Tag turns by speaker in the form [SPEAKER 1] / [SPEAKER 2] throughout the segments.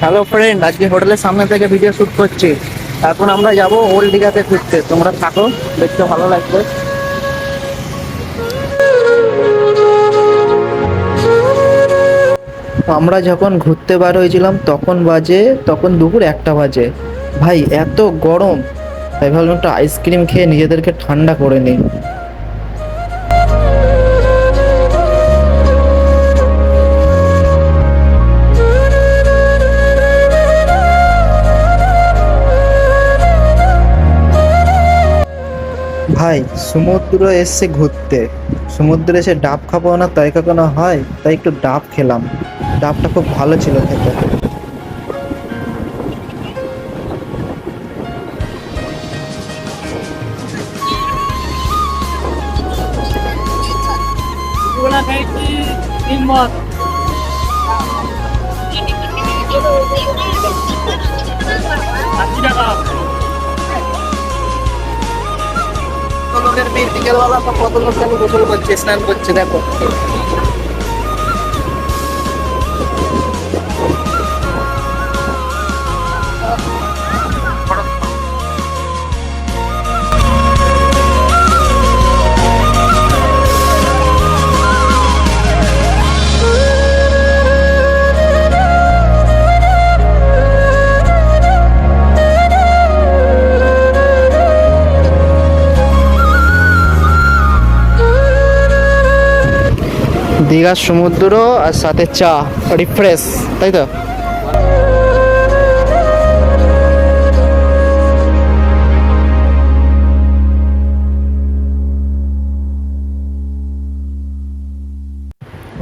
[SPEAKER 1] Hello friend, আজকে হোটেলের সামনে থেকে ভিডিও শুট করছি। এখন আমরা যাব ওল্ড দীঘাতে ঘুরতে। তোমরা থাকো, দেখতে ভালো লাগবে। আমরা যখন ঘুরতে বার হয়েছিলাম তখন দুপুর 1টা বাজে। ভাই এত গরম, তাই ভাবলাম একটা আইসক্রিম খেয়ে নিজেদেরকে ঠান্ডা করে নিই। ভাই সমুদ্র এসে ঘুরতে, সমুদ্রে এসে ডাব খাবো না তাই কখনো হয়? তাই একটু ডাব খেলাম। ডাবটা খুব ভালো ছিল খেতে। কত লোকের ভিড় বিকেলবেলা, তো কত লোক যেন গোসল করছে, স্নান করছে, দেখো। দীঘার সমুদ্র আর সাথে চা, রিফ্রেশ, তাই তো।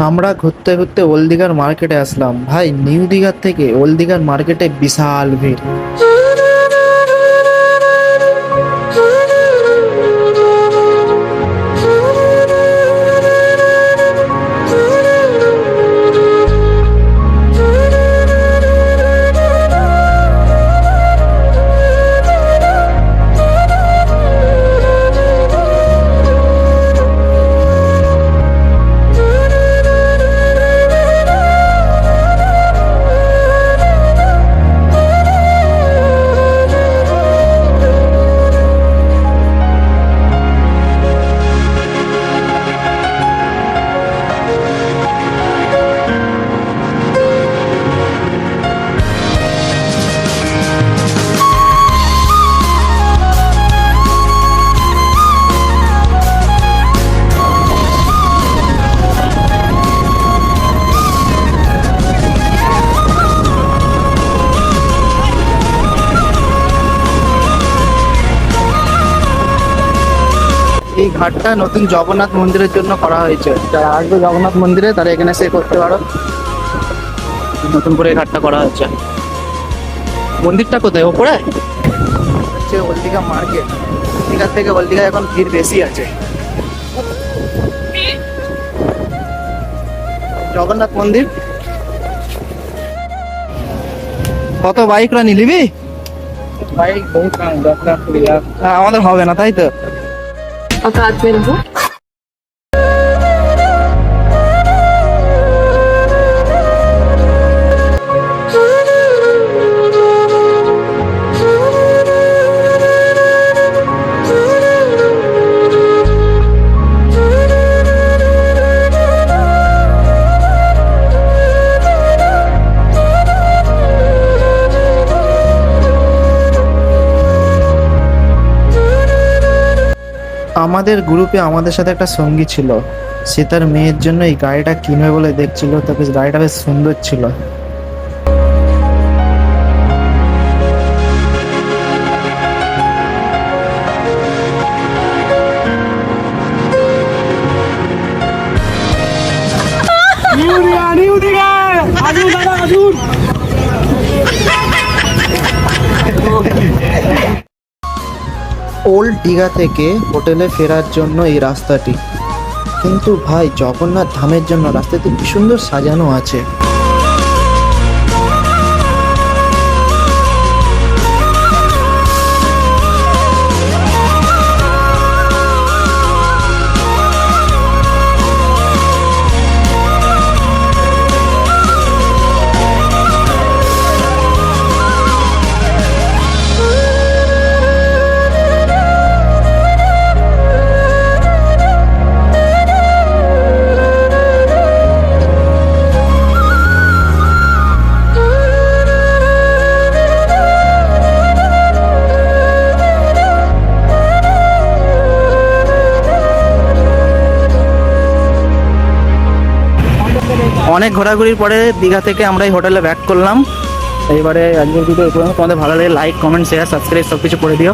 [SPEAKER 1] আমরা ঘুরতে ঘুরতে ওল্ড দীঘার মার্কেটে আসলাম। ভাই নিউ দীঘার থেকে ওল্ড দীঘার মার্কেটে বিশাল ভিড়। এই ঘাটটা নতুন জগন্নাথ মন্দিরের জন্য করা হয়েছে। যারা আসবে জগন্নাথ মন্দিরে তারা এখানে এসে করতে পারো। নতুন করে এই ঘাটটা করা হয়েছে। মন্দিরটা কোথায়, ওপরে? হচ্ছে ওল্ড দীঘা মার্কেট। দীঘার থেকে ওল্ড দীঘায় এখন ভিড় বেশি আছে। জগন্নাথ মন্দির। কত বাইক রা নিবি? বাইক বহুত 10 লাখ 20 লাখ। আমাদের হবে না, তাই তো।
[SPEAKER 2] और रात में रहूं।
[SPEAKER 1] আমাদের গ্রুপে আমাদের সাথে একটা সঙ্গী ছিল। সে তার মেয়ের জন্য এই গাড়িটা কিনবে বলে দেখছিল। তবে গাড়িটা বেশ সুন্দর ছিল। ওল্ড দীঘা থেকে হোটেলে ফেরার জন্য এই রাস্তাটি। কিন্তু ভাই জগন্নাথ ধামের জন্য রাস্তাটি কি সুন্দর সাজানো আছে। অনেক ঘোরাঘুরির পরে দীঘা থেকে আমরা এই হোটেলে ব্যাক করলাম। এইবারে আজকের ভিডিও এই পর্যন্ত। তোমাদের ভালো লাগে লাইক কমেন্ট শেয়ার সাবস্ক্রাইব সব কিছু করে দিও।